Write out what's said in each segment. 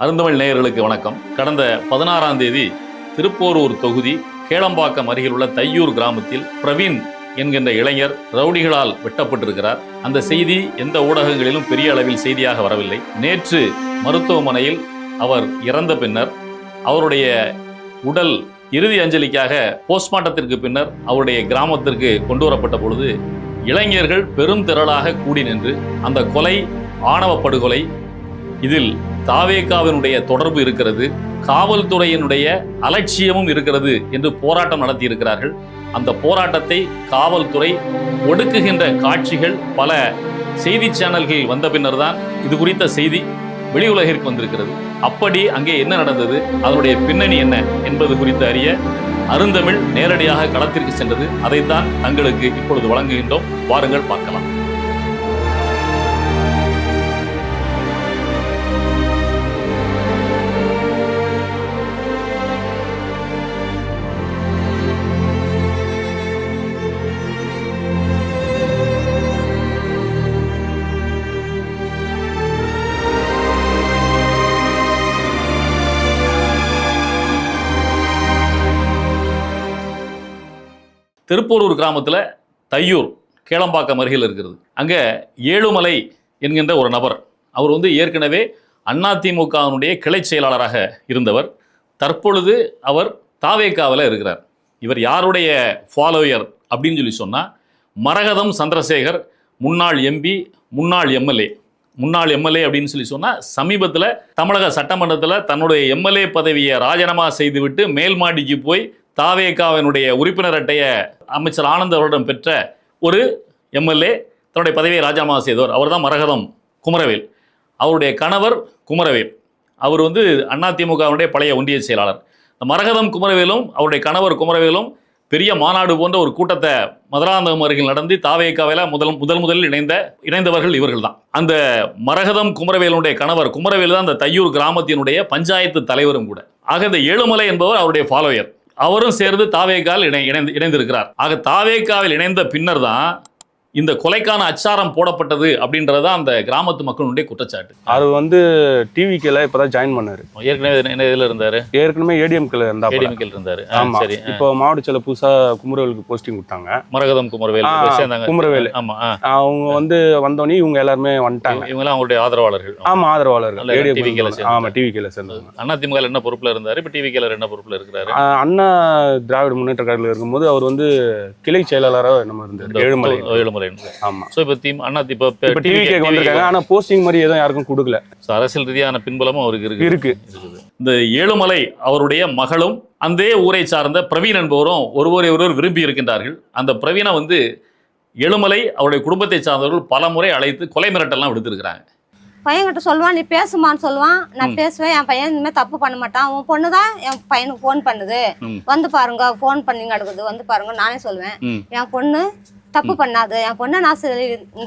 அருந்தமிழ் நேயர்களுக்கு வணக்கம். கடந்த 16ஆம் தேதி திருப்போரூர் தொகுதி கேளம்பாக்கம் அருகில் உள்ள தையூர் கிராமத்தில் பிரவீன் என்கின்ற இளைஞர் ரவுடிகளால் வெட்டப்பட்டிருக்கிறார். அந்த செய்தி எந்த ஊடகங்களிலும் பெரிய அளவில் செய்தியாக வரவில்லை. நேற்று மருத்துவமனையில் அவர் இறந்த பின்னர் அவருடைய உடல் இறுதி அஞ்சலிக்காக போஸ்ட்மார்ட்டத்திற்கு பின்னர் அவருடைய கிராமத்திற்கு கொண்டு வரப்பட்ட பொழுது இளைஞர்கள் பெரும் திரளாக கூடி நின்று அந்த கொலை ஆணவ படுகொலை, இதில் தாவேகாவினுடைய தொடர்பு இருக்கிறது, காவல்துறையினுடைய அலட்சியமும் இருக்கிறது என்று போராட்டம் நடத்தி இருக்கிறார்கள். அந்த போராட்டத்தை காவல்துறை ஒடுக்குகின்ற காட்சிகள் பல செய்தி சேனல்கள் வந்த பின்னர் தான் இது குறித்த செய்தி வெளி உலகிற்கு வந்திருக்கிறது. அப்படி அங்கே என்ன நடந்தது, அதனுடைய பின்னணி என்ன என்பது குறித்து அறிய அருந்தமிழ் நேரடியாக களத்திற்கு சென்றது. அதைத்தான் தங்களுக்கு இப்பொழுது வழங்குகின்றோம். வாருங்கள் பார்க்கலாம். திருப்போரூர் கிராமத்தில் தையூர் கேளம்பாக்கம் அருகில் இருக்கிறது. அங்கே ஏழுமலை என்கின்ற ஒரு நபர், அவர் ஏற்கனவே அதிமுகவினுடைய கிளை செயலாளராக இருந்தவர். தற்பொழுது அவர் தாவேகாவில் இருக்கிறார். இவர் யாருடைய ஃபாலோயர் அப்படின்னு சொன்னால் மரகதம் சந்திரசேகர், முன்னாள் எம்பி, முன்னாள் எம்எல்ஏ அப்படின்னு சொன்னால் சமீபத்தில் தமிழக சட்டமன்றத்தில் தன்னுடைய எம்எல்ஏ பதவியை ராஜினாமா செய்துவிட்டு மேல் மாடிக்கு போய் தாவேகாவினுடைய உறுப்பினர் அட்டையை அமைச்சர் ஆனந்த் அவரிடம் பெற்ற ஒரு எம்எல்ஏ, தன்னுடைய பதவியை ராஜினாமா செய்தவர். அவர் தான் மரகதம் குமரவேல். அவருடைய கணவர் குமரவேல், அவர் அதிமுகவினுடைய பழைய ஒன்றிய செயலாளர். மரகதம் குமரவேலும் அவருடைய கணவர் குமரவேலும் பெரிய மாநாடு போன்ற ஒரு கூட்டத்தை மதுராந்தகம் அருகில் நடந்து தாவேகாவில முதலில் இணைந்தவர்கள் இவர்கள் தான். அந்த மரகதம் குமரவேலுடைய கணவர் குமரவேல் தான் அந்த தையூர் கிராமத்தினுடைய பஞ்சாயத்து தலைவரும் கூட. ஆக இந்த ஏழுமலை என்பவர் அவருடைய ஃபாலோயர். அவரும் சேர்ந்து தாவேகாவில் இணைந்திருக்கிறார். ஆக தாவேகாவில் இணைந்த பின்னர் தான் இந்த கொலைக்கான அச்சாரம் போடப்பட்டது அப்படின்றதான் அந்த கிராமத்து மக்களுடைய குற்றச்சாட்டு. அது டிவிக்கேல இப்பதான் ஜாயின் பண்ணாரு. ஏற்கனவே இதில் இருந்தாரு, ஏற்கனவே ஏடிஎம்கேல இருந்தாரு. சரி, இப்போ மாவட்ட செயலர் புதுசா குமரவேலுக்கு போஸ்டிங் கொடுத்தாங்க. மரகதம் குமரவேல் சேர்ந்தாங்க. குமரவேல் ஆமா, அவங்க வந்தோடனே இவங்க எல்லாருமே வந்துட்டாங்க. இவங்க அவங்களுடைய ஆதரவாளர்கள். ஆமா, ஆதரவாளர்கள். டிவிக்கேல சேர்ந்தாங்க. அதிமுக என்ன பொறுப்புல இருந்தாரு, இப்ப டிவிக்கேல என்ன பொறுப்புல இருக்கிறாரு? அண்ணா திராவிட முன்னேற்ற கழகத்தில் இருக்கும்போது அவர் கிளை செயலாளராக நம்ம இருந்தார். ஏழுமலை. ஆமா. சோ இப்ப டிவிகே வந்திருக்காங்க. ஆனா போஸ்டிங் மாதிரி எதுவும் யாருக்கும் கொடுக்கல. அரசியல் ரீதியான பின்புலமும் அவருக்கு இருக்கு. இந்த ஏழுமலை அவருடைய மகளும் அந்த ஊரை சார்ந்த பிரவீன் என்பவரும் ஒருவர் விரும்பி இருக்கின்றார்கள். அந்த பிரவீனை ஏழுமலை அவருடைய குடும்பத்தை சார்ந்தவர்கள் பல முறை அழைத்து கொலை மிரட்டெல்லாம் விடுத்திருக்கிறாங்க. பையன்கிட்ட சொல்லுவான், நீ பேசுமான்னு சொல்லுவான். நான் பேசுவேன். என் பையன் இனிமேல் தப்பு பண்ண மாட்டான். உன் பொண்ணு தான் என் பையனுக்கு ஃபோன் பண்ணுது, வந்து பாருங்க, ஃபோன் பண்ணிங்க அடுக்குது, வந்து பாருங்க. நானே சொல்லுவேன், என் பொண்ணு தப்பு பண்ணாது, என் பொண்ணை நான்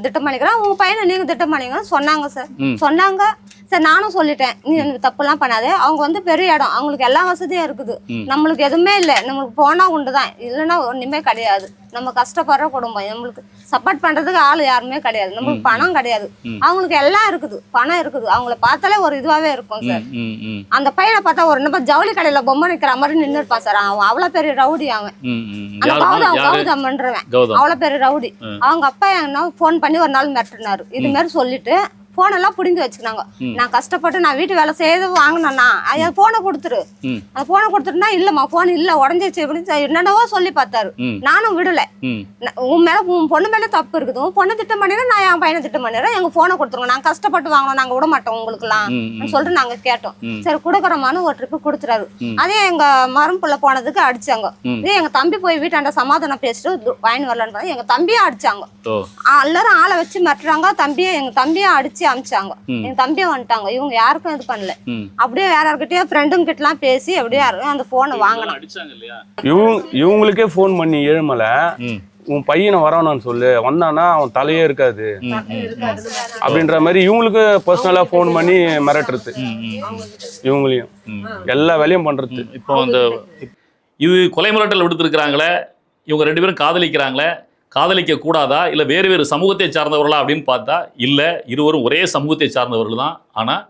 திட்டம் பண்ணிக்கிறேன், உங்க பையனை நீங்க திட்டம் பண்ணிங்க சொன்னாங்க சார். சொன்னாங்க சார், நானும் சொல்லிட்டேன், நீ தப்புலாம் பண்ணாது. அவங்க பெரிய இடம், அவங்களுக்கு எல்லா வசதியும் இருக்குது, நம்மளுக்கு எதுவுமே இல்லை, நம்மளுக்கு போனா உண்டுதான், இல்லைன்னா ஒண்ணுமே கிடையாது. நம்ம கஷ்டப்படுற குடும்பம், நம்மளுக்கு சப்போர்ட் பண்றதுக்கு ஆள் யாருமே கிடையாது, நம்மளுக்கு பணம் கிடையாது, அவங்களுக்கு எல்லாம் இருக்குது, பணம் இருக்குது, அவங்கள பார்த்தாலே ஒரு இதுவாவே இருக்கும் சார். அந்த பையனை பார்த்தா ஒரு நம்ம ஜவுளி கடையில பொம்மை நிக்கிற மாதிரி நின்று இருப்பான் சார். அவன் அவ்வளவு பெரிய ரவுடி. அவன் அந்த கௌதம்ன்றவன் அவ்வளவு பெரிய ரவுடி. அவங்க அப்பா என்ன போன் பண்ணி ஒரு நாள் மிரட்டினாரு. இது மாதிரி சொல்லிட்டு போன் எல்லாம் புடிங்கி வச்சுக்கினாங்க. நான் கஷ்டப்பட்டு நான் வீட்டு வேலை செய்து வாங்கினேன்னா அது போனை கொடுத்துரு, அந்த போனை கொடுத்துட்டுனா இல்லம்மா போன் இல்ல உடஞ்சிச்சு அப்படின்னு என்னென்னவோ சொல்லி பார்த்தாரு. நானும் விடல. உன் மேல உன் பொண்ணு மேல தப்பு இருக்குது, உன் பொண்ணு திட்டம் பண்ணிடுறேன், நான் என் பையனை திட்டம் பண்ணிடுறேன், எங்க போனை கொடுத்துருங்க, நாங்க கஷ்டப்பட்டு வாங்கணும், நாங்க விட மாட்டோம் உங்களுக்கு எல்லாம் சொல்லிட்டு நாங்க கேட்டோம். சரி கொடுக்குறோமான்னு ஒரு ட்ரிப்பு கொடுத்துறாரு. அதே எங்க மரம்புள்ள போனதுக்கு அடிச்சாங்க. இதே எங்க தம்பி போய் வீட்டாண்ட சமாதானம் பேசிட்டு வாங்கி வரலான்னு எங்க தம்பியே அடிச்சாங்க. எல்லாரும் ஆளை வச்சு மிரட்டுறாங்க. எங்க தம்பியை அடிச்சு அமிச்சாங்க. என் தம்பியை வந்துட்டாங்க. இவங்க யாருக்கும் இது பண்ணல. அப்படியே வேற யார்கிட்டயோ ஃப்ரெண்டுங்க கிட்ட எல்லாம் பேசி அப்படியே அந்த போனை வாங்கினாங்க. இவங்களுக்கே போன் பண்ணி ஏழுமலை உன் பையனை வரணும்னு சொல்லு, வந்தானா அவன் தலையே இருக்காது அப்படின்ற மாதிரி இவங்களுக்கு பர்சனலா போன் பண்ணி மிரட்டுறது. இவங்களையும் எல்லா வேலையும் பண்றது. இப்போ அந்த இது கொலை மிரட்டல் விடுத்திருக்கிறாங்களே, இவங்க ரெண்டு பேரும் காதலிக்கிறாங்களே, காதலிக்க கூடாதா இல்லை வேறு வேறு சமூகத்தை சார்ந்தவர்களா அப்படின்னு பார்த்தா இல்லை, இருவரும் ஒரே சமூகத்தை சார்ந்தவர்கள் தான். ஆனால்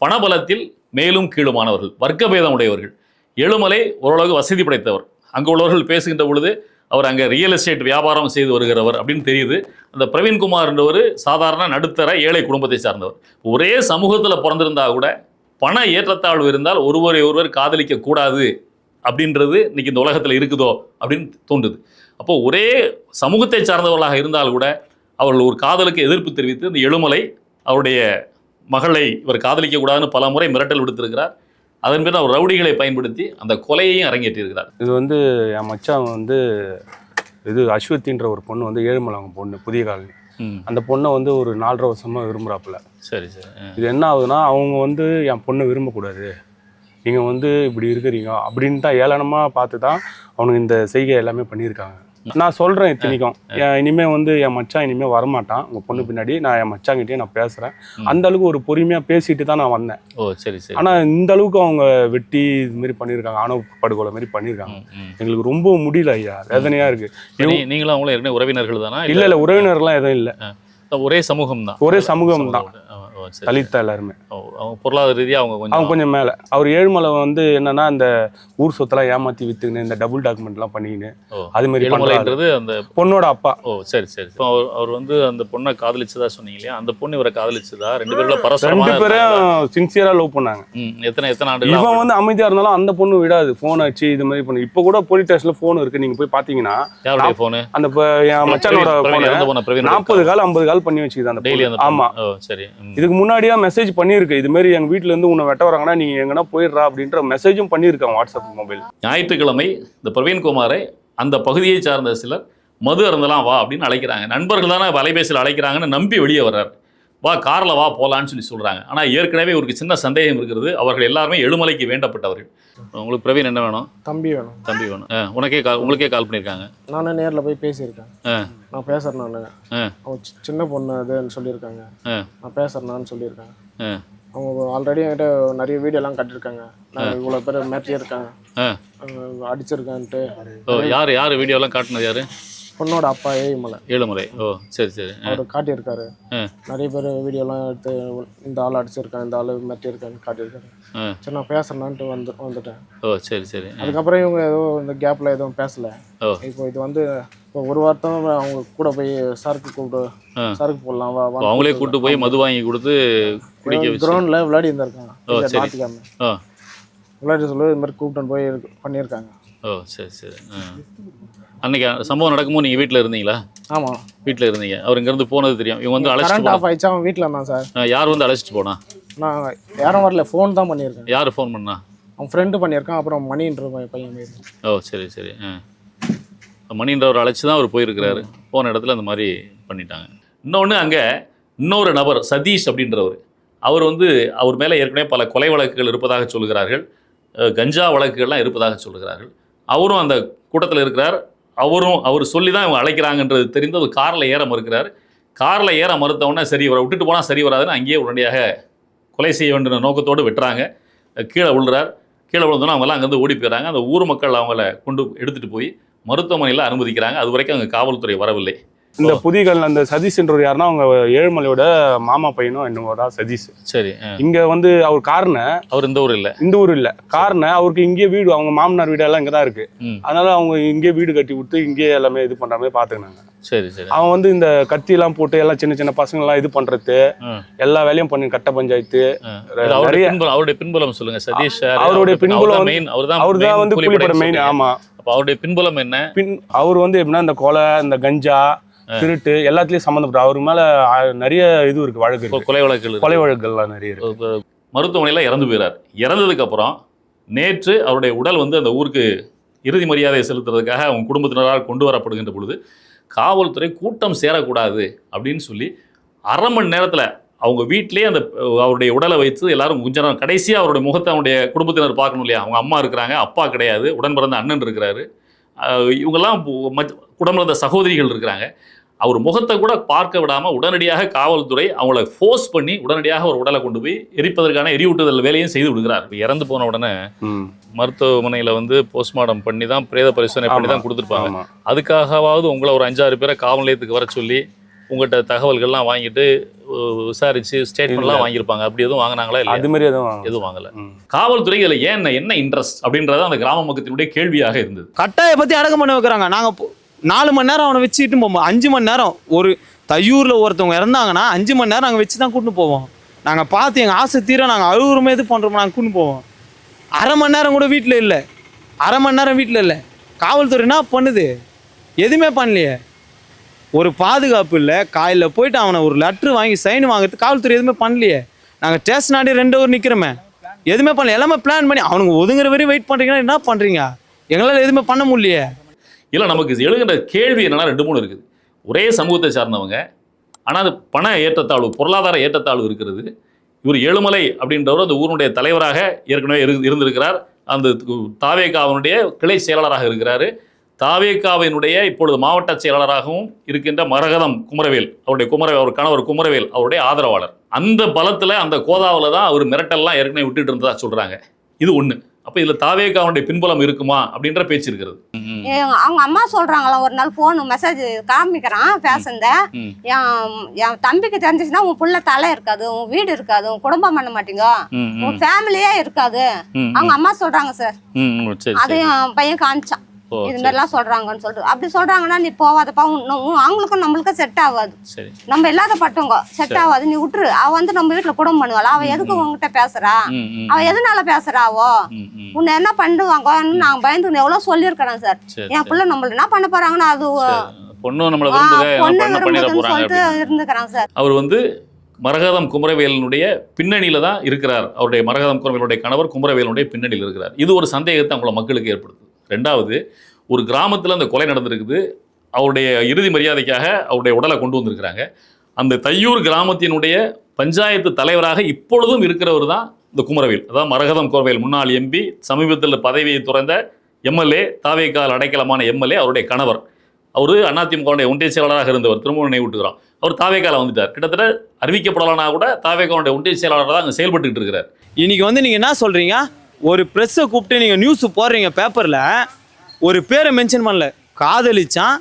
பணபலத்தில் மேலும் கீழுமானவர்கள், வர்க்க பேதம் உடையவர்கள். ஏழுமலை ஓரளவு வசதி படைத்தவர். அங்கே உள்ளவர்கள் பேசுகின்ற பொழுது அவர் அங்கே ரியல் எஸ்டேட் வியாபாரம் செய்து வருகிறவர் அப்படின்னு தெரியுது. அந்த பிரவீன்குமார் என்றவர் சாதாரண நடுத்தர ஏழை குடும்பத்தை சார்ந்தவர். ஒரே சமூகத்தில் பிறந்திருந்தா கூட பண ஏற்றத்தாழ்வு இருந்தால் ஒருவரை ஒருவர் காதலிக்க கூடாது அப்படின்றது இன்னைக்கு இந்த உலகத்தில் இருக்குதோ அப்படின்னு தோன்றுது. அப்போ ஒரே சமூகத்தை சார்ந்தவர்களாக இருந்தால் கூட அவர்கள் ஒரு காதலுக்கு எதிர்ப்பு தெரிவித்து இந்த ஏழுமலை அவருடைய மகளை இவர் காதலிக்க கூடாதுன்னு பல முறை மிரட்டல் விடுத்திருக்கிறார். அதன் பிறகு அவர் ரவுடிகளை பயன்படுத்தி அந்த கொலையையும் அரங்கேற்றியிருக்கிறார். இது வந்து என் மச்சான் வந்து இது அஸ்வத்தின்ற ஒரு பொண்ணு வந்து ஏழுமலை அவங்க பொண்ணு, புதிய காலனி. அந்த பொண்ணை வந்து ஒரு 4.5 வருஷமா விரும்புகிறாப்புல. சரி சரி. இது என்ன ஆகுதுன்னா, அவங்க வந்து என் பொண்ணை விரும்பக்கூடாது, நீங்கள் வந்து இப்படி இருக்கிறீங்க அப்படின்னு தான் ஏளனமாக பார்த்து தான் அவனுக்கு இந்த செய்கை எல்லாமே பண்ணியிருக்காங்க. நான் சொல்கிறேன் இத்தனைக்கும், இனிமேல் வந்து என் மச்சான் இனிமேல் வரமாட்டான் உங்கள் பொண்ணு பின்னாடி, நான் என் மச்சாங்கிட்டே நான் பேசுகிறேன். அந்த அளவுக்கு ஒரு பொறுமையாக பேசிட்டு தான் நான் வந்தேன். ஓ சரி சரி. ஆனால் இந்த அளவுக்கு அவங்க வெட்டி இது மாதிரி பண்ணியிருக்காங்க, ஆணவ படுகொலை மாதிரி பண்ணியிருக்காங்க. எங்களுக்கு ரொம்ப முடியல ஐயா, வேதனையாக இருக்குது. நீங்களும் அவங்களும் ஏற்கனவே உறவினர்கள் தானா? இல்லை உறவினர்லாம் எதுவும் இல்லை, ஒரே சமூகம் தான். ஒரே சமூகம் தான், தலித்தா எல்லாருமே. அவங்க பொருளாதார ரீதியாக அவங்க கொஞ்சம் மேலே. அவர் ஏழுமலை வந்து என்னன்னா இந்த ஊர் சொத்தெல்லாம் ஏமாற்றி வித்துக்கின்னு இந்த டபுள் டாக்குமெண்ட்லாம் பண்ணிக்கின்னு அது மாதிரி ஏழுமலைன்றது அந்த பொண்ணோட அப்பா. ஓ சரி சரி. இப்போ அவர் வந்து அந்த பொண்ணை காதலிச்சதா சொன்னீங்க இல்லையா, அந்த பொண்ணு இவரை காதலிச்சதா? ரெண்டு பேரும் பரஸ்பரமா 2 பேரும் சின்சியராக லவ் பண்ணாங்க. எத்தனை ஆண்டு? இவன் வந்து அமைதியாக இருந்தாலும் அந்த பொண்ணு விடாது, ஃபோன் ஆச்சு இது மாதிரி பண்ணு. இப்போ கூட போலீஸ் ஸ்டேஷனில் ஃபோன் இருக்கு, நீங்கள் போய் பார்த்தீங்கன்னா. யாருடைய ஃபோனு? அந்த என் மச்சானோட ஃபோனு 40 கால் 50 கால் பண்ணி வச்சுக்குது அந்த டெய்லி. ஆமா சரி. இதுக்கு முன்னாடியே மெசேஜ் பண்ணியிருக்கு, இது மாதிரி எங்க வீட்டுல இருந்து உன்னை வெட்ட வராங்கன்னா நீ எங்கன்னா போயிடுறா அப்படின்ற மெசேஜும் பண்ணியிருக்கான் வாட்ஸ்அப் மொபைல். ஞாயிற்றுக்கிழமை இந்த பிரவீன்குமாரை அந்த பகுதியை சார்ந்த சிலர் மது அருந்தலாம் வா அப்படின்னு அழைக்கிறாங்க. நண்பர்கள் தானே அலைபேசியில் அழைக்கிறாங்கன்னு நம்பி வெளியே வர்றாரு. வா காரில் வா போகலான்னு சொல்லி சொல்கிறாங்க. ஆனால் ஏற்கனவே ஒரு சின்ன சந்தேகம் இருக்கிறது, அவர்கள் எல்லாருமே எழுமலைக்கு வேண்டப்பட்டவர்கள். உங்களுக்கு பிரவீன் என்ன வேணும்? தம்பி வேணும். தம்பி வேணும். உங்களுக்கே கால் பண்ணியிருக்காங்க. நானே நேரில் போய் பேசியிருக்கேன். நான் பேசுகிறேன், நான் அவங்க சின்ன பொண்ணு அதுன்னு சொல்லியிருக்காங்க. நான் பேசுகிறேன்னு சொல்லியிருக்காங்க. அவங்க ஆல்ரெடி என்கிட்ட நிறைய வீடியோலாம் கட்டியிருக்காங்க, நான் இவ்வளோ பேர் மேட்டியிருக்காங்க, அடிச்சிருக்கேன்ட்டு. யார் வீடியோலாம் காட்டினது? யார்? பொண்ணோட அப்பா ஏழுமலை. ஏழுமலை. ஓ சரி சரி. அவர் காட்டியிருக்காரு, நிறைய பேர் வீடியோலாம் எடுத்து இந்த ஆள் அடிச்சிருக்கேன், இந்த ஆள் மேட்டியிருக்கான்னு காட்டியிருக்காரு. சரி நான் பேசுறேன்னான்ட்டு வந்துட்டேன். ஓ சரி சரி. அதுக்கப்புறம் இவங்க ஏதோ இந்த கேப்பில் எதுவும் பேசலை. இப்போ இது வந்து இப்போ ஒரு வாரத்தம் அவங்க கூட போய் சரக்கு போடலாம் வா, அவங்களே கூப்பிட்டு போய் மது வாங்கி கொடுத்து கிரவுண்டில் விளையாடி இருந்திருக்காங்க. ஞாயிற்றுக்கிழமை விளையாடி சொல்லி இது மாதிரி கூப்பிட்டு போய் பண்ணியிருக்காங்க. ஓ சரி சரி. அன்னைக்கு சம்பவம் நடக்கும்போது நீங்கள் வீட்டில் இருந்தீங்களா? ஆமாம் வீட்டில் இருந்தீங்க. அவர் இங்கேருந்து போனது தெரியும். இவங்க வந்து அழைச்சிட்டு ஆஃப் ஆயிடுச்சு, அவன் வீட்டில் இருந்தான் சார். யார் வந்து அழைச்சிட்டு போனா? நான் யாரும் வரல, ஃபோன் தான் பண்ணியிருக்கேன். யார் ஃபோன் பண்ணா? அவன் ஃப்ரெண்டு பண்ணியிருக்கான், அப்புறம் மணின்ற பையன். ஓ சரி சரி. மணின்றவர் அழைச்சி தான் அவர் போயிருக்கிறாரு. போன இடத்துல அந்த மாதிரி பண்ணிட்டாங்க. இன்னொன்று அங்கே இன்னொரு நபர் சதீஷ் அப்படின்றவர், அவர் வந்து அவர் மேலே ஏற்கனவே பல கொலை வழக்குகள் இருப்பதாக சொல்கிறார்கள், கஞ்சா வழக்குகள்லாம் இருப்பதாக சொல்கிறார்கள். அவரும் அந்த கூட்டத்தில் இருக்கிறார். அவர் சொல்லி தான் இவங்க அழைக்கிறாங்கன்றது தெரிந்து அவர் காரில் ஏற மறுக்கிறார். காரில் ஏற மறுத்தவொடனே சரி இவரை விட்டுட்டு போனால் சரி வராதுன்னு அங்கேயே உடனடியாக கொலை செய்ய வேண்டிய நோக்கத்தோடு வெட்டுறாங்க. கீழே விழுறார். கீழே விழுந்தோன்னா அவங்களாம் அங்கேருந்து ஓடி போயிடறாங்க. அந்த ஊர் மக்கள் அவங்கள கொண்டு எடுத்துகிட்டு போய் மருத்துவமனையில் அனுமதிக்கிறாங்க. அது வரைக்கும் அங்கே காவல்துறை வரவில்லை. இந்த புதிகள் அந்த சதீஷ்ன்றவர் யாருன்னா அவங்க ஏழுமலையோட மாமா பையனும் என்னவோ தான் சதீஷ். சரி. இங்க வந்து அவர் அவர் இந்த ஊர் இல்ல அவருக்கு இங்கே வீடு, அவங்க மாமனார் வீடு எல்லாம் இங்கதான் இருக்கு. அதனால அவங்க இங்கே வீடு கட்டி விட்டு இங்கே எல்லாமே இது பண்ற மாதிரி பாத்துக்கினாங்க. சரி சரி. அவன் வந்து இந்த கத்தி எல்லாம் போட்டு எல்லாம் சின்ன சின்ன பசங்க எல்லாம் இது பண்றது எல்லா வேலையும் பண்ணி கட்ட பஞ்சாயத்து. அவருடைய பின்புலம் சொல்லுங்க சதீஷ். அவருடைய பின்புலம் அவர்தான் வந்து புலிப்பட மெயின். ஆமா. அப்ப அவருடைய பின்புலம் என்ன? அவர் வந்து எப்படின்னா இந்த கொலை, இந்த கஞ்சா, திருட்டு எல்லாத்துலயும் சம்மந்தப்பட்ட அவர் மேல நிறைய இது இருக்கு, வழக்கு, கொலை வழக்குகள்லாம் நிறைய இருக்கு. மருத்துவமனையில இறந்து போயிறார். இறந்ததுக்கு அப்புறம் நேற்று அவருடைய உடல் வந்து அந்த ஊருக்கு இறுதி மரியாதையை செலுத்துறதுக்காக அவங்க குடும்பத்தினரால் கொண்டு வரப்படுகின்ற பொழுது காவல்துறை கூட்டம் சேரக்கூடாது அப்படின்னு சொல்லி அரை மணி நேரத்தில் அவங்க வீட்டிலேயே அந்த அவருடைய உடலை வைத்து எல்லாரும் கொஞ்ச நேரம் கடைசியாக அவருடைய முகத்தை அவருடைய குடும்பத்தினர் பார்க்கணும் இல்லையா. அவங்க அம்மா இருக்கிறாங்க, அப்பா கிடையாது, உடன் பிறந்த அண்ணன் இருக்கிறாரு, இவங்கெல்லாம் உடன் பிறந்த சகோதரிகள் இருக்கிறாங்க. அவர் முகத்தை கூட பார்க்க விடாமல் உடனடியாக காவல்துறை அவங்கள ஃபோர்ஸ் பண்ணி உடனடியாக ஒரு உடலை கொண்டு போய் எரிப்பதற்கான எரியூட்டுதல் வேலையும் செய்து விடுகிறார். இறந்து போன உடனே மருத்துவமனையில் வந்து போஸ்ட்மார்ட்டம் பண்ணி தான் பிரேத பரிசோதனை பண்ணி தான் கொடுத்துருப்பாங்க. அதுக்காகவாவது உங்களை ஒரு 5-6 பேரை காவல் நிலையத்துக்கு வர சொல்லி உங்கள்கிட்ட தகவல்கள்லாம் வாங்கிட்டு விசாரிச்சு ஸ்டேட்மெண்ட்லாம் வாங்கியிருப்பாங்க. அப்படி எதுவும் வாங்கினாங்களா? இல்லை, அது மாதிரி எதுவும் வாங்கல. காவல்துறை இதுல என்ன இன்ட்ரெஸ்ட் அப்படின்றத அந்த கிராம மக்களினுடைய கேள்வியாக இருந்தது. கட்டாய பத்தி அடக்கம் பண்ண வைக்கிறாங்க. நாங்க 4 மணி நேரம் அவனை வச்சுக்கிட்டு போவோம். 5 மணி நேரம் ஒரு தையூர்ல ஒருத்தவங்க இறந்தாங்கன்னா 5 மணி நேரம் நாங்கள் வச்சு தான் கூட்டின்னு போவோம். நாங்கள் பார்த்து எங்கள் ஆசை தீர நாங்கள் அழுகுறமே இது பண்ணுறோமோ நாங்கள் கூட்டின்னு போவோம். 1/2 மணி நேரம் கூட வீட்டில் இல்லை. 1/2 மணி நேரம் வீட்டில் இல்லை. காவல்துறை என்ன பண்ணுது? எதுவுமே பண்ணலையே. ஒரு பாதுகாப்பு இல்லை. காலையில் போயிட்டு அவனை ஒரு லெட்ரு வாங்கி சைன் வாங்குறது காவல்துறை எதுவுமே பண்ணலையே. நாங்கள் ஸ்டேஷன் ஆடி 2 ஹவர் நிற்கிறோமே, எதுவுமே பண்ணல. எல்லாமே பிளான் பண்ணி அவனுக்கு ஒதுங்குற வரையும் வெயிட் பண்ணுறீங்கன்னா என்ன பண்ணுறீங்க? எங்களால் எதுவுமே பண்ண முடியலையே. இல்லை, நமக்கு எழுகின்ற கேள்வி என்னன்னா 2-3 இருக்குது. ஒரே சமூகத்தை சார்ந்தவங்க, ஆனால் அது பண ஏற்றத்தாழ்வு, பொருளாதார ஏற்றத்தாழ்வு இருக்கிறது. இவர் ஏழுமலை அப்படின்றவர் அந்த ஊருடைய தலைவராக ஏற்கனவே இருந்திருக்கிறார். அந்த தாவேகாவினுடைய கிளை செயலாளராக இருக்கிறார். தாவேகாவினுடைய இப்பொழுது மாவட்ட செயலாளராகவும் இருக்கின்ற மரகதம் குமரவேல், அவர் கணவர் குமரவேல் அவருடைய ஆதரவாளர். அந்த பலத்தில் அந்த கோதாவில் தான் அவர் மிரட்டல்லாம் ஏற்கனவே விட்டுட்டு இருந்ததா சொல்கிறாங்க. இது ஒன்று. அப்போ இதில் தாவேகாவுடைய பின்புலம் இருக்குமா அப்படின்ற பேச்சு இருக்கிறது. அவங்க அம்மா சொல்றாங்களாம், ஒரு நாள் போன் மெசேஜ் காமிக்கிறான் பேசுந்த, என் தம்பிக்கு தெரிஞ்சிச்சுன்னா உன் புள்ள தலை இருக்காது, உன் வீடு இருக்காது, உன் குடும்பம் பண்ண மாட்டீங்க, உன் ஃபேமிலியே இருக்காது. அவங்க அம்மா சொல்றாங்க சார். அது என் பையன் காமிச்சான். இது மாதிரிலாம் சொல்றாங்கன்னு சொல்லிட்டு. அப்படி சொல்றாங்கன்னா நீ போவாதப்பா, அவங்களுக்கும் நம்மளுக்கும் செட் ஆகாது. நம்ம இல்லாத பட்டவங்க செட் ஆகாது, நீ விட்டுரு. அவ வந்து நம்ம வீட்டுல குடும்பம் பண்ணுவாள். அவ எதுக்கு உங்ககிட்ட பேசுறா? அவ எதனால பேசுறாவோ? உன்னை என்ன பண்ணுவாங்கன்னு நான் பயந்து எவ்வளவு சொல்லியிருக்கிறேன் சார். என் பிள்ளை நம்மள என்ன பண்ண போறாங்கன்னா அது சொல்லிட்டு இருந்துக்கிறான் சார். அவர் வந்து மரகதம் குமரவேலனுடைய பின்னணியில தான் இருக்கிறார். அவருடைய மரகதம் குமரவேலுடைய கணவர் குமரவேலனுடைய பின்னணியில் இருக்கிறார். இது ஒரு சந்தேகத்தை அவங்கள மக்களுக்கு ஏற்படுத்துது. 2வது, ஒரு கிராமத்தில் அந்த கொலை நடந்திருக்குது. அவருடைய இறுதி மரியாதைக்காக அவருடைய உடலை கொண்டு வந்திருக்கிறாங்க. அந்த தையூர் கிராமத்தினுடைய பஞ்சாயத்து தலைவராக இப்பொழுதும் இருக்கிறவர் தான் இந்த குமரவேல். அதாவது மரகதம் குமரவேல், முன்னாள் எம்பி, சமீபத்தில் பதவியை துறந்த எம்எல்ஏ, தாவேகால் அடைக்கலமான எம்எல்ஏ, அவருடைய கணவர். அவர் அதிமுகவுடைய ஒன்றிய செயலாளராக இருந்தவர். திரும்ப நினைவூட்டுகிறோம், அவர் தாவேகால வந்துட்டார். கிட்டத்தட்ட அறிவிக்கப்படலைன்னா கூட தாவேகாவுடைய ஒன்றிய செயலாளர் தான் அங்கே செயல்பட்டு இருக்கிறார். இன்னைக்கு வந்து நீங்கள் என்ன சொல்கிறீங்க? ஒரு ப்ரெஸ்ஸை கூப்பிட்டு நீங்கள் நியூஸ் போடுறீங்க பேப்பரில், ஒரு பேரை மென்ஷன் பண்ணல, காதலிச்சான்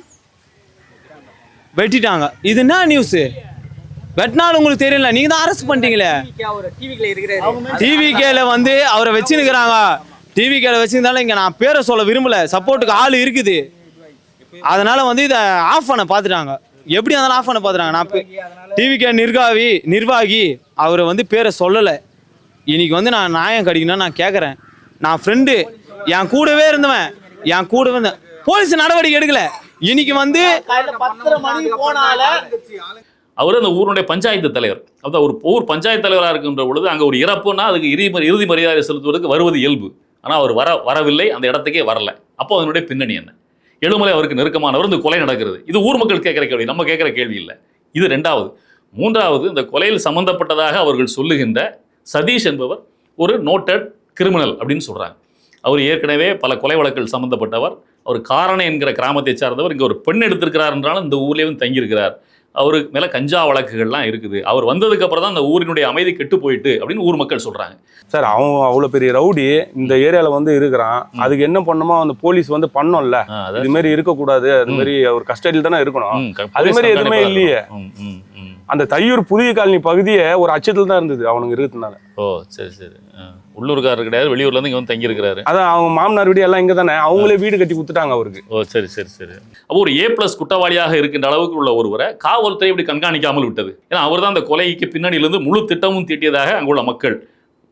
வெட்டிட்டாங்க. இது என்ன நியூஸு? வெட்டினாலும் உங்களுக்கு தெரியல, நீங்கள் தான் அரெஸ்ட் பண்ணிட்டீங்களே. டிவிகேல வந்து அவரை வச்சுன்னுக்கிறாங்க. டிவிகேல வச்சுருந்தாலும் இங்கே நான் பேரை சொல்ல விரும்பலை, சப்போர்ட்டுக்கு ஆள் இருக்குது. அதனால் வந்து இதை ஆஃப் பண்ண பார்த்துட்டாங்க. எப்படி இருந்தாலும் ஆஃப் பண்ண பார்த்துட்டாங்க. நான் டிவிகே நிர்வாகி அவரை வந்து பேரை சொல்லலை. இன்னைக்கு வந்து நான் நியாயம் கிடைக்கணும்னு நான் கேட்குறேன். நான் ஃப்ரெண்டு, என் கூடவே இருந்தவன், என் கூட வந்து போலீஸ் நடவடிக்கை எடுக்கல. இன்னைக்கு வந்து 10:30 மணி போனால அவர் அந்த ஊருடைய பஞ்சாயத்து தலைவர். அதாவது ஒரு ஊர் பஞ்சாயத்து தலைவராக இருக்கின்ற பொழுது அங்கே ஒரு இறப்புன்னா அதுக்கு இறுதி மரியாதை செலுத்துவதற்கு வருவது இயல்பு. ஆனால் அவர் வரவில்லை, அந்த இடத்துக்கே வரல. அப்போ அதனுடைய பின்னணி என்ன? ஏழுமலை அவருக்கு நெருக்கமானவர். இந்த கொலை நடக்கிறது. இது ஊர் மக்கள் கேட்குற கேள்வி, நம்ம கேட்குற கேள்வி இல்லை. இது 2வது. 3வது, இந்த கொலையில் சம்பந்தப்பட்டதாக அவர்கள் சொல்லுகின்ற சதீஷ் என்பவர் ஒரு நோட்டட் கிரிமினல் அப்படின்னு சொல்கிறாங்க. அவர் ஏற்கனவே பல கொலை வழக்குகள் சம்மந்தப்பட்டவர். அவர் காரணம் என்கிற கிராமத்தை சார்ந்தவர். இங்கே ஒரு பெண் எடுத்திருக்கிறார் என்றாலும் இந்த ஊர்லேயே வந்து தங்கியிருக்கிறார். அவருக்கு மேலே கஞ்சா வழக்குகள்லாம் இருக்குது. அவர் வந்ததுக்கு அப்புறம் தான் அந்த ஊரினுடைய அமைதி கெட்டு போயிட்டு அப்படின்னு ஊர் மக்கள் சொல்கிறாங்க. சார், அவன் அவ்வளோ பெரிய ரவுடி இந்த ஏரியாவில் வந்து இருக்கிறான். அதுக்கு என்ன பண்ணுமோ அந்த போலீஸ் வந்து பண்ணோம்ல, இது மாதிரி இருக்கக்கூடாது, அது மாதிரி அவர் கஸ்டடியில் தானே இருக்கணும். அது மாதிரி எதுவுமே இல்லையே. அந்த தையூர் புதிய காலனி பகுதியே ஒரு அச்சத்தில் தான் இருந்தது அவனுங்க இருக்கிறதுனால. ஓ சரி சரி. உள்ளூர்காரர் கிடையாது, வெளியூர்லேருந்து இங்கே வந்து தங்கியிருக்கிறாரு. அதான் அவங்க மாமனார் வீடு எல்லாம் இங்கே தானே, அவங்களே வீடு கட்டி கொடுத்துட்டாங்க அவருக்கு. ஓ சரி சரி சரி. அப்போ ஒரு A+ குற்றவாளியாக இருக்கின்ற அளவுக்கு உள்ள ஒருவரை காவல்துறை இப்படி கண்காணிக்காமல் விட்டது. ஏன்னா அவர் தான் அந்த கொலைக்கு பின்னணியிலிருந்து முழு திட்டமும் தீட்டியதாக அங்குள்ள மக்கள்,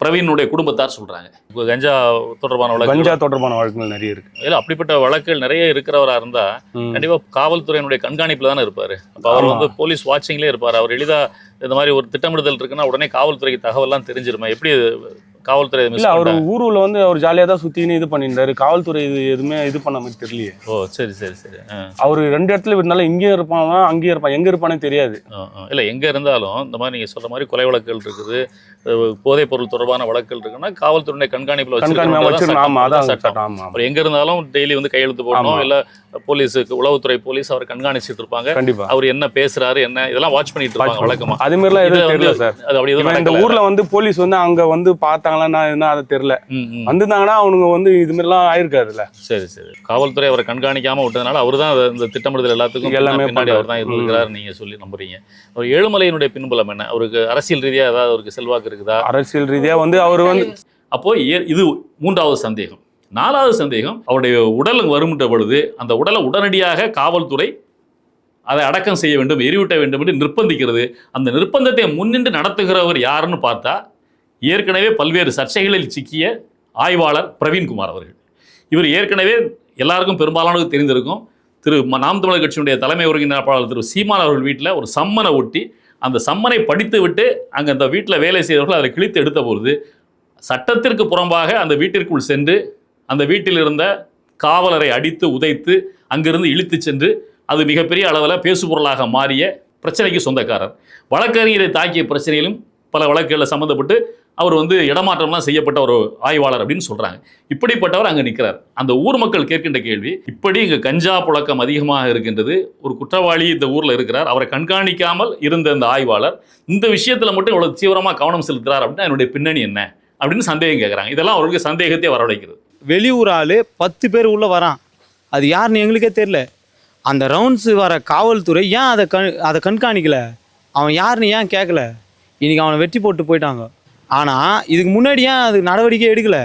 பிரவீனுடைய குடும்பத்தார் சொல்றாங்க. கஞ்சா தொடர்பான வழக்குகள் நிறைய இருக்கு. இல்ல அப்படிப்பட்ட வழக்குகள் நிறைய இருக்கிறவரா இருந்தா கண்டிப்பா காவல்துறையினுடைய கண்காணிப்புல தானே இருப்பாரு. அப்ப அவர் வந்து போலீஸ் வாட்சிங்லேயே இருப்பாரு. அவர் எளிதா இந்த மாதிரி ஒரு திட்டமிடுதல் இருக்குன்னா உடனே காவல்துறைக்கு தகவல்லாம் தெரிஞ்சிருமா? எப்படி காவல்துறை இல்ல, அவர் ஊருல வந்து அவர் ஜாலியா தான் சுத்தின்னு இது பண்ணியிருந்தாரு. காவல்துறை இது எதுவுமே இது பண்ண மாதிரி தெரியலையே. ஓ சரி சரி சரி. அவரு 2 இடத்துல விடனால இங்கேயும் இருப்பான், அங்கேயும் இருப்பான், எங்க இருப்பானே தெரியாது. இல்ல எங்க இருந்தாலும் இந்த மாதிரி நீங்க சொல்ற மாதிரி கொலை வழக்குகள் இருக்குது, போதைப் பொருள் தொடர்பான வழக்குகள் இருக்குன்னா காவல்துறை கண்காணிப்புல வச்சிருக்காங்க. அவர் எங்க இருந்தாலும் டெய்லி வந்து கையெழுத்து போடணும். இல்ல போலீஸுக்கு உளவுத்துறை போலீஸ் அவர் கண்காணிச்சுட்டு இருப்பாங்க. அவர் என்ன பேசுறாரு என்ன இதெல்லாம் வாட்ச் பண்ணிட்டு இருப்பாங்க வழக்கமா. அது மாதிரிலாம் எதுவும் தெரியல சார். அது அப்படி எதுவும் இந்த நடக்கல. ஊர்ல வந்து போலீஸ் வந்து அங்க வந்து பார்த்தாங்களா என்ன அதை தெரியல. வந்திருந்தாங்கன்னா அவனுங்க வந்து இது மாதிரிலாம் ஆயிருக்காதுல்ல. சரி சரி. காவல்துறை அவரை கண்காணிக்காம விட்டதுனால அவர் தான் இந்த திட்டமிடுதல் எல்லாத்துக்கும் எல்லாமே பின்னாடி அவர் தான் இருந்திருக்கிறார் நீங்க சொல்லி நம்புறீங்க. ஒரு ஏழுமலையினுடைய பின்புலம் என்ன? அவருக்கு அரசியல் ரீதியா ஏதாவது அவருக்கு செல்வாக்கு இருக்குதா? அரசியல் ரீதியா வந்து அவர் வந்து அப்போ இது 3வது சந்தேகம். 4வது சந்தேகம், அவருடைய உடல் வரும்ன்ற பொழுது அந்த உடலை உடனடியாக காவல்துறை அதை அடக்கம் செய்ய வேண்டும், எரியூட்ட வேண்டும் என்று நிர்பந்திக்கிறது. அந்த நிர்பந்தத்தை முன்னின்று நடத்துகிறவர் யாருன்னு பார்த்தா ஏற்கனவே பல்வேறு சர்ச்சைகளில் சிக்கிய ஆய்வாளர் பிரவீன்குமார் அவர்கள். இவர் ஏற்கனவே எல்லாருக்கும் பெரும்பாலானது தெரிந்திருக்கும். நாம் தமிழர் கட்சியினுடைய தலைமை ஒருங்கிணைப்பாளர் திரு சீமான் அவர்கள் வீட்டில் ஒரு சம்மனை ஒட்டி அந்த சம்மனை படித்து விட்டு அங்கே அந்த வீட்டில் வேலை செய்தவர்கள் அதை கிழித்து எடுத்த பொழுது சட்டத்திற்கு புறம்பாக அந்த வீட்டிற்குள் சென்று அந்த வீட்டில் இருந்த காவலரை அடித்து உதைத்து அங்கிருந்து இழுத்து சென்று அது மிகப்பெரிய அளவில் பேசுபொருளாக மாறிய பிரச்சனைக்கு சொந்தக்காரர். வழக்கறிஞரை தாக்கிய பிரச்சனையிலும் பல வழக்குகளில் சம்மந்தப்பட்டு அவர் வந்து இடமாற்றம்லாம் செய்யப்பட்ட ஒரு ஆய்வாளர் அப்படின்னு சொல்கிறாங்க. இப்படிப்பட்டவர் அங்கே நிற்கிறார். அந்த ஊர் மக்கள் கேட்கின்ற கேள்வி, இப்படி இங்கே கஞ்சா புழக்கம் அதிகமாக இருக்கின்றது, ஒரு குற்றவாளி இந்த ஊரில் இருக்கிறார், அவரை கண்காணிக்காமல் இருந்த இந்த ஆய்வாளர் இந்த விஷயத்தில் மட்டும் இவ்வளோ தீவிரமாக கவனம் செலுத்துகிறார் அப்படின்னா என்னுடைய பின்னணி என்ன அப்படின்னு சந்தேகம் கேட்குறாங்க. இதெல்லாம் அவருக்கு சந்தேகத்தை வரவழைக்கிறது. வெளியூர் ஆள் 10 பேர் உள்ளே வரான், அது யாருன்னு எங்களுக்கே தெரியல. அந்த ரவுண்ட்ஸு வர காவல்துறை ஏன் அதை கண்காணிக்கல? அவன் யாருன்னு ஏன் கேட்கல? இன்றைக்கி அவனை வெட்டி போட்டு போயிட்டாங்க. ஆனால் இதுக்கு முன்னாடி ஏன் அதுக்கு நடவடிக்கை எடுக்கலை?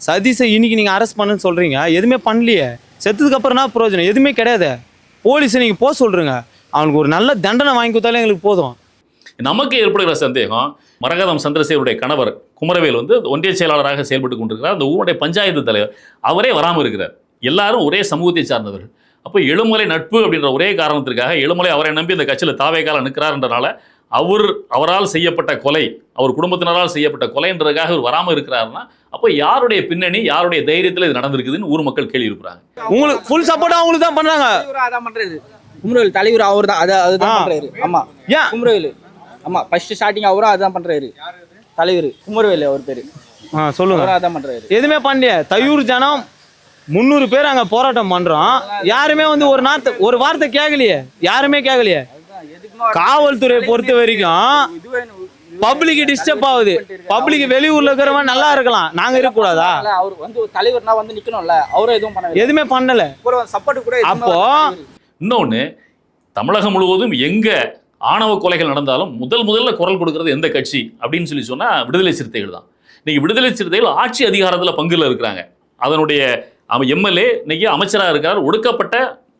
சதீஷை இன்றைக்கி நீங்கள் அரெஸ்ட் பண்ணுன்னு சொல்கிறீங்க, எதுவுமே பண்ணலையே. செத்ததுக்கப்புறம் என்ன பிரயோஜனம்? எதுவுமே கிடையாது. போலீஸை நீங்கள் போக சொல்கிறீங்க, அவனுக்கு ஒரு நல்ல தண்டனை வாங்கி கொடுத்தாலே எங்களுக்கு போதும். நமக்கு ஏற்படுகிற சந்தேகம், மரகதம் சந்திரசேகருடைய கணவர் குமரவேல் வந்து ஒன்றிய செயலாளராக செயல்பட்டு கொண்டிருக்கிறார். அந்த ஊருடைய பஞ்சாயத்து தலைவர் அவரே வராமல் இருக்கிறார். எல்லாரும் ஒரே சமூகத்தை சார்ந்தவர்கள். அப்போ எழுமலை நட்பு அப்படின்ற ஒரே காரணத்திற்காக எழுமலை அவரை நம்பி இந்த கட்சியில் தாவேக்கால நிற்கிறார்ன்றனால அவரால் செய்யப்பட்ட கொலை, அவர் குடும்பத்தினரால் செய்யப்பட்ட கொலைன்றதுக்காக அவர் வராமல் இருக்கிறாருன்னா அப்போ யாருடைய பின்னணி, யாருடைய தைரியத்தில் இது நடந்திருக்குதுன்னு ஊர் மக்கள் கேள்வி இருக்கிறாங்க. உங்களுக்கு ஃபுல் சப்போர்ட்டாக அவங்களுக்கு தான் பண்ணுறாங்க. அதான் பண்ணுறாரு குமரவேல் தலைவர், அவர் தான் அதுதான் பண்ணுறாரு. ஆமாம், ஏன் குமரவேல்? ஆமாம், ஃபர்ஸ்ட் ஸ்டார்டிங் அவரும் அதுதான் பண்ணுறாரு. தலைவர் குமரவேல் அவர் பேர். சொல்லுங்க. அவரும் அதான் பண்ணுறாரு. எதுவுமே பண்ணலையே. தையூர் ஜனம் 300 பேர் அங்கே போராட்டம் பண்ணுறோம், யாருமே வந்து ஒரு வார்த்தை கேட்கலையே, யாருமே கேட்கலையே. காவல்துறையை பொறுத்த வரைக்கும் பப்ளிக் டிஸ்டர்ப் ஆகுது. பப்ளிக் வெளியூர்ல இருக்கிறவன் நல்லா இருக்கலாம், நாங்க இருக்கக்கூடாதா? அவர் வந்து தலைவர்னா வந்து நிக்கணும்ல, அவரும் எதுவும் பண்ணல, எதுவுமே பண்ணல. சப்போர்ட் கூட. அப்போ இன்னொன்னு, தமிழகம் முழுவதும் எங்க ஆணவ கொலைகள் நடந்தாலும் முதல்ல குரல் கொடுக்கறது எந்த கட்சி அப்படின்னு சொல்லி சொன்னா விடுதலை சிறுத்தைகள் தான். இன்னைக்கு விடுதலை சிறுத்தைகள் ஆட்சி அதிகாரத்தில் பங்குல இருக்கிறாங்க. அதனுடைய எம்எல்ஏ இன்னைக்கு அமைச்சராக இருக்கிறார், ஒடுக்கப்பட்ட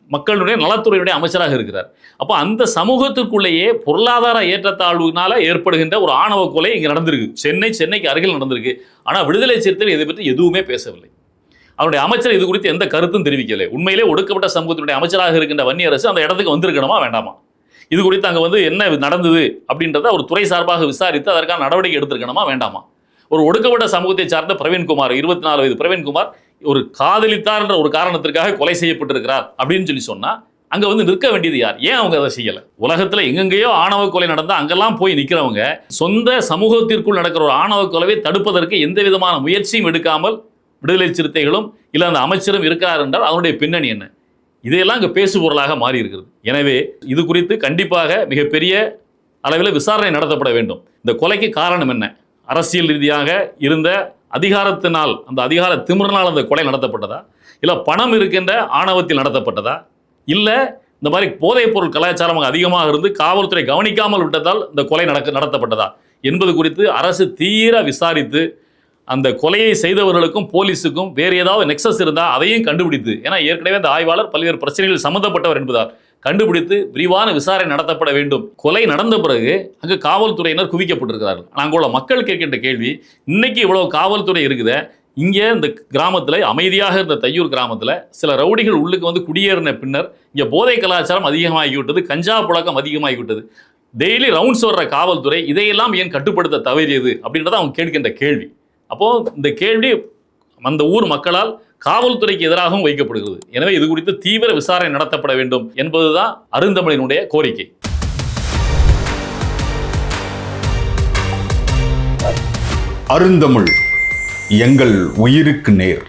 மக்களுடைய நலத்துறையுடைய அமைச்சராக இருக்கிறார். அப்போ அந்த சமூகத்திற்குள்ளேயே பொருளாதார ஏற்றத்தாழ்வுனால ஏற்படுகின்ற ஒரு ஆணவ கொலை இங்கே நடந்திருக்கு. சென்னைக்கு அருகில் நடந்திருக்கு. ஆனால் விடுதலை சிறுத்தைகள் இதை பற்றி எதுவுமே பேசவில்லை. அவருடைய அமைச்சர் இது குறித்து எந்த கருத்தும் தெரிவிக்கவில்லை. உண்மையிலே ஒடுக்கப்பட்ட சமூகத்தினுடைய அமைச்சராக இருக்கின்ற வன்னியரசு அந்த இடத்துக்கு வந்திருக்கணுமா வேண்டாமா? இது குறித்து அங்கே வந்து என்ன நடந்தது அப்படின்றத ஒரு துறை சார்பாக விசாரித்து அதற்கான நடவடிக்கை எடுத்திருக்கணுமா வேண்டாமா? ஒரு ஒடுக்கப்பட்ட சமூகத்தை சார்ந்த பிரவீன்குமார், 24 வயது பிரவீன்குமார் ஒரு காதலித்தார் என்ற ஒரு காரணத்திற்காக கொலை செய்யப்பட்டிருக்கிறார் அப்படின்னு சொல்லி சொன்னா அங்க வந்து நிற்க வேண்டியது யார்? ஏன் அவங்க அதை செய்யல? உலகத்துல எங்கெங்கேயோ ஆணவ கொலை நடந்தா அங்கெல்லாம் போய் நிற்கிறவங்க சொந்த சமூகத்திற்குள் நடக்கிற ஒரு ஆணவ கொலையை தடுப்பதற்கு எந்த விதமான முயற்சியும் எடுக்காமல் விடுதலை சிறுத்தைகளும் இல்ல அந்த அமைச்சரும் இருக்கிறார் என்றால் அதனுடைய பின்னணி என்ன? இதையெல்லாம் இங்க பேசு பொருளாக மாறி இருக்கிறது. எனவே இது குறித்து கண்டிப்பாக மிகப்பெரிய அளவில் விசாரணை நடத்தப்பட வேண்டும். இந்த கொலைக்கு காரணம் என்ன? அரசியல் ரீதியாக இருந்த அதிகாரத்தினால், அந்த அதிகார திமிரினால் அந்த கொலை நடத்தப்பட்டதா, இல்லை பணம் இருக்கின்ற ஆணவத்தில் நடத்தப்பட்டதா, இல்லை இந்த மாதிரி போதைப் பொருள் கலாச்சாரம் அதிகமாக இருந்து காவல்துறை கவனிக்காமல் விட்டதால் இந்த கொலை நடத்தப்பட்டதா என்பது குறித்து அரசு தீர விசாரித்து அந்த கொலையை செய்தவர்களுக்கும் போலீஸுக்கும் வேறு ஏதாவது நெக்ஸஸ் இருந்தால் அதையும் கண்டுபிடித்து, ஏன்னா ஏற்கனவே அந்த ஆய்வாளர் பல்வேறு பிரச்சனைகளில் சம்மந்தப்பட்டவர் என்பதால் கண்டுபிடித்து விரிவான விசாரணை நடத்தப்பட வேண்டும். கொலை நடந்த பிறகு அங்கு காவல்துறையினர் குவிக்கப்பட்டிருக்கிறார்கள். நாங்கள் மக்கள் கேட்கின்ற கேள்வி, இன்னைக்கு இவ்வளவு காவல்துறை இருக்குது, இங்கே இந்த கிராமத்தில் அமைதியாக இருந்த தையூர் கிராமத்தில் சில ரவுடிகள் உள்ளுக்கு வந்து குடியேறின பின்னர் இங்கே போதை கலாச்சாரம் அதிகமாகிவிட்டது, கஞ்சா புழக்கம் அதிகமாகிவிட்டது, டெய்லி ரவுண்ட்ஸ் வர்ற காவல்துறை இதையெல்லாம் ஏன் கட்டுப்படுத்த தவறியது அப்படின்றத அவங்க கேட்கின்ற கேள்வி. அப்போது இந்த கேள்வி அந்த ஊர் மக்களால் காவல்துறைக்கு எதிராகவும் வைக்கப்படுகிறது. எனவே இது குறித்து தீவிர விசாரணை நடத்தப்பட வேண்டும் என்பதுதான் அருந்தமிழினுடைய கோரிக்கை. அருந்தமிழ் எங்கள் உயிருக்கு நேர்.